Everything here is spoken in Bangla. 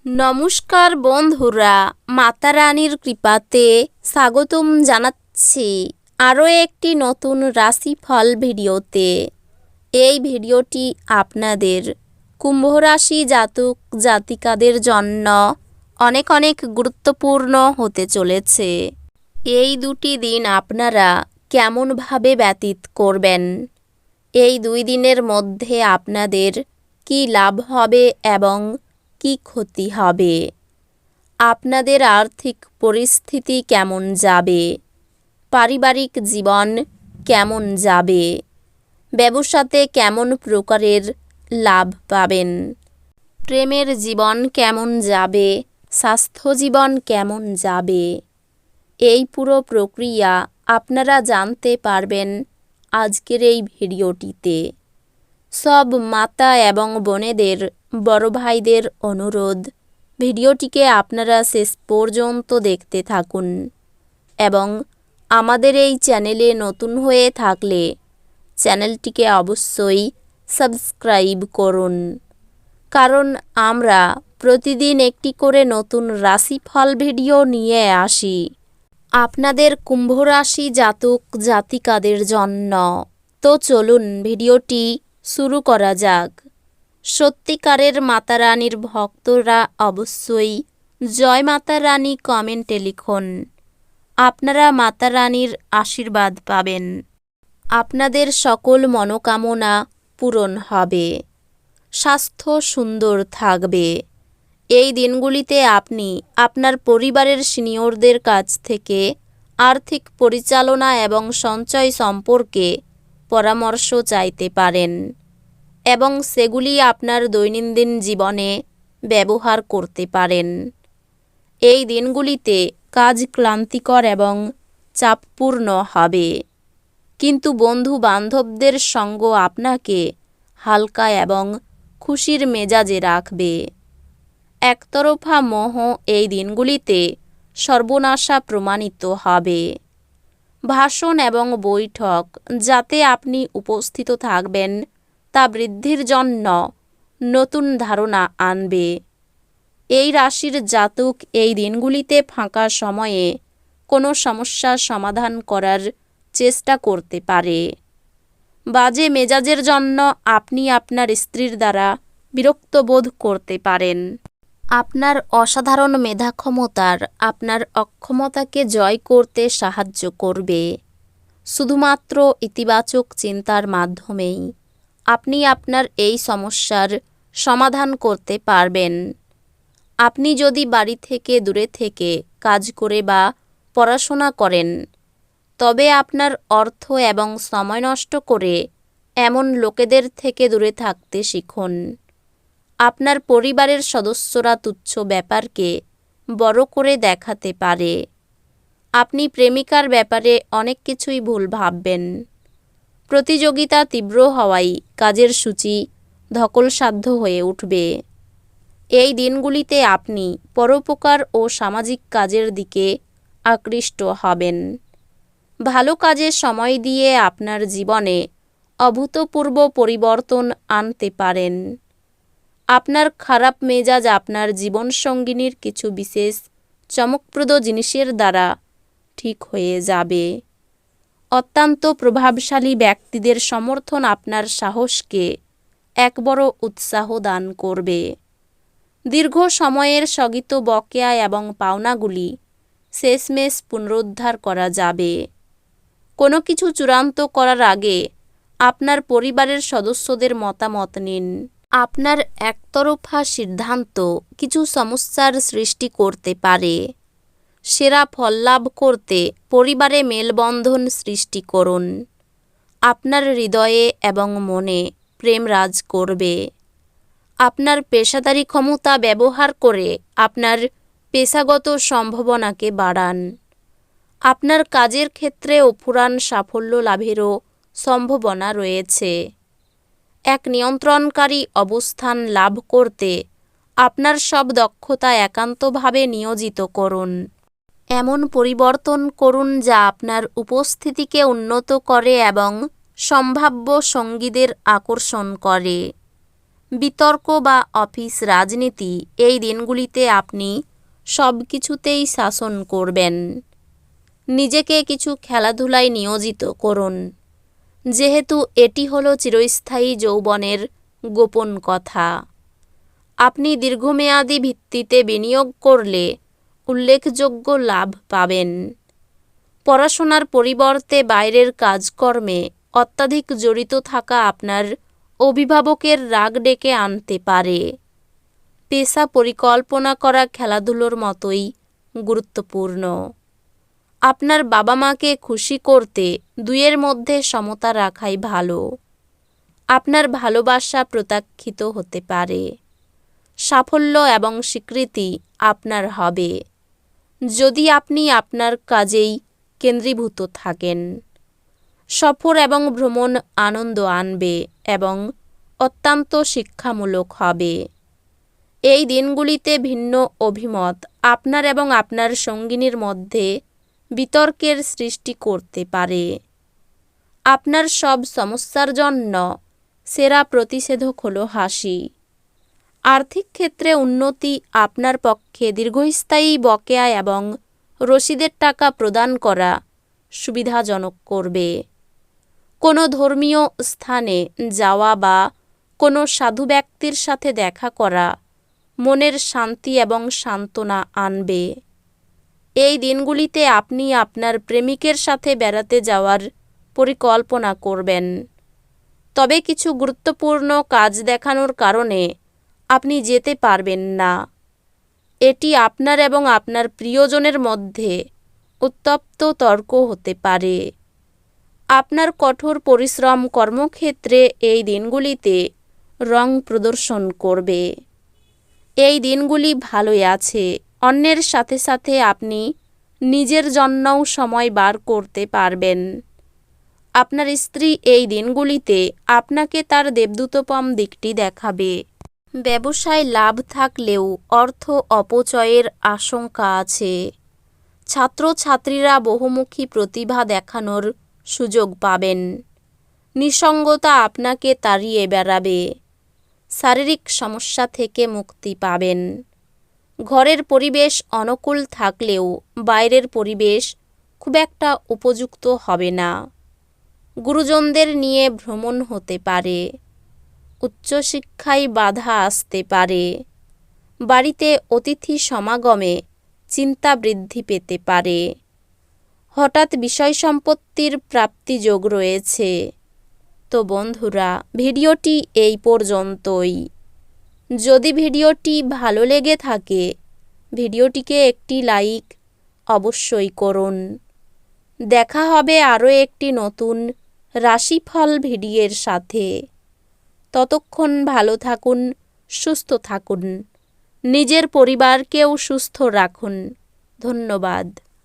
নমস্কার বন্ধুরা, মাতা রানীর কৃপাতে স্বাগতম জানাচ্ছি আরও একটি নতুন রাশিফল ভিডিওতে। এই ভিডিওটি আপনাদের কুম্ভ রাশি জাতক জাতিকাদের জন্য অনেক অনেক গুরুত্বপূর্ণ হতে চলেছে। এই দুটি দিন আপনারা কেমনভাবে ব্যতীত করবেন, এই 2 দিনের মধ্যে আপনাদের কি লাভ হবে এবং কি ক্ষতি হবে, আপনাদের আর্থিক পরিস্থিতি কেমন যাবে, পারিবারিক জীবন কেমন যাবে, ব্যবসাতে কেমন প্রকারের লাভ পাবেন, প্রেমের জীবন কেমন যাবে, স্বাস্থ্য জীবন কেমন যাবে, এই পুরো প্রক্রিয়া আপনারা জানতে পারবেন আজকের এই ভিডিওটিতে। সব মাতা এবং বোনেদের, বড় ভাইদের অনুরোধ, ভিডিওটিকে আপনারা শেষ পর্যন্ত দেখতে থাকুন এবং আমাদের এই চ্যানেলে নতুন হয়ে থাকলে চ্যানেলটিকে অবশ্যই সাবস্ক্রাইব করুন, কারণ আমরা প্রতিদিন একটি করে নতুন রাশিফল ভিডিও নিয়ে আসি আপনাদের কুম্ভ রাশি জাতক জাতিকাদের জন্য। তো চলুন ভিডিওটি শুরু করা যাক। সত্যিকারের মাতা রানীর ভক্তরা অবশ্যই জয় মাতা রানী কমেন্টে লিখুন। আপনারা মাতা রানীর আশীর্বাদ পাবেন, আপনাদের সকল মনোকামনা পূরণ হবে, স্বাস্থ্য সুন্দর থাকবে। এই দিনগুলিতে আপনি আপনার পরিবারের সিনিয়রদের কাছ থেকে আর্থিক পরিচালনা এবং সঞ্চয় সম্পর্কে পরামর্শ চাইতে পারেন এবং সেগুলি আপনার দৈনন্দিন জীবনে ব্যবহার করতে পারেন। এই দিনগুলিতে কাজ ক্লান্তিকর এবং চাপপূর্ণ হবে, কিন্তু বন্ধু বান্ধবদের সঙ্গ আপনাকে হালকা এবং খুশির মেজাজে রাখবে। একতরফা মোহ এই দিনগুলিতে সর্বনাশা প্রমাণিত হবে। ভাষণ এবং বৈঠক যাতে আপনি উপস্থিত থাকবেন তা বৃদ্ধির জন্য নতুন ধারণা আনবে। এই রাশির জাতক এই দিনগুলিতে ফাঁকা সময়ে কোনো সমস্যার সমাধান করার চেষ্টা করতে পারে। বাজে মেজাজের জন্য আপনি আপনার স্ত্রীর দ্বারা বিরক্ত বোধ করতে পারেন। আপনার অসাধারণ মেধা ক্ষমতার আপনার অক্ষমতাকে জয় করতে সাহায্য করবে। শুধুমাত্র ইতিবাচক চিন্তার মাধ্যমেই আপনি আপনার এই সমস্যার সমাধান করতে পারবেন। আপনি যদি বাড়ি থেকে দূরে থেকে কাজ করে বা পড়াশোনা করেন, তবে আপনার অর্থ এবং সময় নষ্ট করে এমন লোকেদের থেকে দূরে থাকতে শিখুন। আপনার পরিবারের সদস্যরা তুচ্ছ ব্যাপারকে বড় করে দেখাতে পারে। আপনি প্রেমিকার ব্যাপারে অনেক কিছুই ভুল ভাববেন। প্রতিযোগিতা তীব্র হওয়ায় কাজের সূচি ধকলসাধ্য হয়ে উঠবে। এই দিনগুলিতে আপনি পরোপকার ও সামাজিক কাজের দিকে আকৃষ্ট হবেন। ভালো কাজে সময় দিয়ে আপনার জীবনে অভূতপূর্ব পরিবর্তন আনতে পারেন। আপনার খারাপ মেজাজ আপনার জীবনসঙ্গিনীর কিছু বিশেষ চমকপ্রদ জিনিসের দ্বারা ঠিক হয়ে যাবে। অত্যন্ত প্রভাবশালী ব্যক্তিদের সমর্থন আপনার সাহসকে এক বড় উৎসাহ দান করবে। দীর্ঘ সময়ের স্থগিত বকেয়া এবং পাওনাগুলি শেষমেশ পুনরুদ্ধার করা যাবে। কোনো কিছু চূড়ান্ত করার আগে আপনার পরিবারের সদস্যদের মতামত নিন। আপনার একতরফা সিদ্ধান্ত কিছু সমস্যার সৃষ্টি করতে পারে। সেরা ফল লাভ করতে পরিবারে মেলবন্ধন সৃষ্টি করুন। আপনার হৃদয়ে এবং মনে প্রেম রাজ করবে। আপনার পেশাদারী ক্ষমতা ব্যবহার করে আপনার পেশাগত সম্ভাবনাকে বাড়ান। আপনার কাজের ক্ষেত্রে অফুরান সাফল্য লাভেরও সম্ভাবনা রয়েছে। এক নিয়ন্ত্রণকারী অবস্থান লাভ করতে আপনার সব দক্ষতা একান্তভাবে নিয়োজিত করুন। এমন পরিবর্তন করুন যা আপনার উপস্থিতিকে উন্নত করে এবং সম্ভাব্য সঙ্গীদের আকর্ষণ করে। বিতর্ক বা অফিস রাজনীতি এই দিনগুলিতে আপনি সব কিছুতেই শাসন করবেন। নিজেকে কিছু খেলাধুলায় নিয়োজিত করুন, যেহেতু এটি হলো চিরস্থায়ী যৌবনের গোপন কথা। আপনি দীর্ঘমেয়াদী ভিত্তিতে বিনিয়োগ করলে উল্লেখযোগ্য লাভ পাবেন। পড়াশোনার পরিবর্তে বাইরের কাজকর্মে অত্যাধিক জড়িত থাকা আপনার অভিভাবকের রাগ ডেকে আনতে পারে। পেশা পরিকল্পনা করা খেলাধুলোর মতোই গুরুত্বপূর্ণ। আপনার বাবা মাকে খুশি করতে দুইয়ের মধ্যে সমতা রাখাই ভালো। আপনার ভালোবাসা প্রত্যাখ্যিত হতে পারে। সাফল্য এবং স্বীকৃতি আপনার হবে যদি আপনি আপনার কাজেই কেন্দ্রীভূত থাকেন। সফর এবং ভ্রমণ আনন্দ আনবে এবং অত্যন্ত শিক্ষামূলক হবে। এই দিনগুলিতে ভিন্ন অভিমত আপনার এবং আপনার সঙ্গিনীর মধ্যে বিতর্কের সৃষ্টি করতে পারে। আপনার সব সমস্যার জন্য সেরা প্রতিষেধক হলো হাসি। আর্থিক ক্ষেত্রে উন্নতি আপনার পক্ষে দীর্ঘস্থায়ী বকেয়া এবং রসিদের টাকা প্রদান করা সুবিধাজনক করবে। কোনো ধর্মীয় স্থানে যাওয়া বা কোনো সাধু ব্যক্তির সাথে দেখা করা মনের শান্তি এবং সান্ত্বনা আনবে। এই দিনগুলিতে আপনি আপনার প্রেমিকের সাথে বেড়াতে যাওয়ার পরিকল্পনা করবেন, তবে কিছু গুরুত্বপূর্ণ কাজ দেখানোর কারণে আপনি যেতে পারবেন না। এটি আপনার এবং আপনার প্রিয়জনের মধ্যে উত্তপ্ত তর্ক হতে পারে। আপনার কঠোর পরিশ্রম কর্মক্ষেত্রে এই দিনগুলিতে রং প্রদর্শন করবে। এই দিনগুলি ভালোই আছে। অন্যের সাথে সাথে আপনি নিজের জন্যও সময় বার করতে পারবেন। আপনার স্ত্রী এই দিনগুলিতে আপনাকে তার দেবদূতোপম দিকটি দেখাবে। ব্যবসায় লাভ থাকলেও অর্থ অপচয়ের আশঙ্কা আছে। ছাত্রছাত্রীরা বহুমুখী প্রতিভা দেখানোর সুযোগ পাবেন। নিসঙ্গতা আপনাকে তাড়িয়ে বেড়াবে। শারীরিক সমস্যা থেকে মুক্তি পাবেন। ঘরের পরিবেশ অনুকূল থাকলেও বাইরের পরিবেশ খুব একটা উপযুক্ত হবে না। গুরুজনদের নিয়ে ভ্রমণ হতে পারে। উচ্চশিক্ষায় বাধা আসতে পারে। বাড়িতে অতিথি সমাগমে চিন্তা বৃদ্ধি পেতে পারে। হঠাৎ বিষয় সম্পত্তির প্রাপ্তিযোগ রয়েছে। তো বন্ধুরা, ভিডিওটি এই পর্যন্তই। যদি ভিডিওটি ভালো লেগে থাকে ভিডিওটিকে একটি লাইক অবশ্যই করুন। দেখা হবে আরও একটি নতুন রাশিফল ভিডিওর সাথে। ততক্ষণ ভালো থাকুন, সুস্থ থাকুন, নিজের পরিবারকেও সুস্থ রাখুন। ধন্যবাদ।